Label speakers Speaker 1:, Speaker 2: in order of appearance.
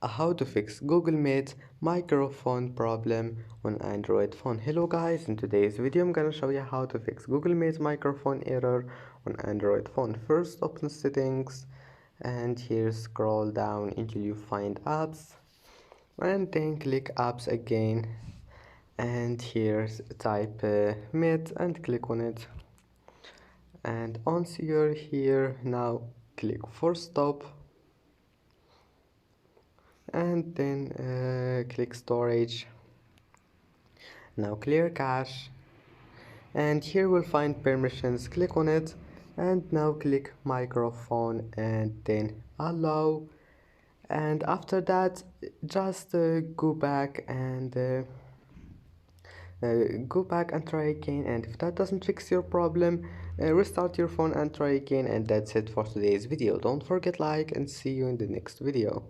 Speaker 1: How to fix Google Meet microphone problem on Android phone. Hello guys, in today's video I'm gonna show you how to fix Google Meet microphone error on Android phone. First, open settings and here scroll down until you find apps and then click apps again, and here type Meet and click on it, and once you're here now click for stop and then click storage. Now clear cache, and here we'll find permissions, click on it, and now click microphone and then allow, and after that just go back and try again, and if that doesn't fix your problem, restart your phone and try again. And that's it for today's video. Don't forget like and see you in the next video.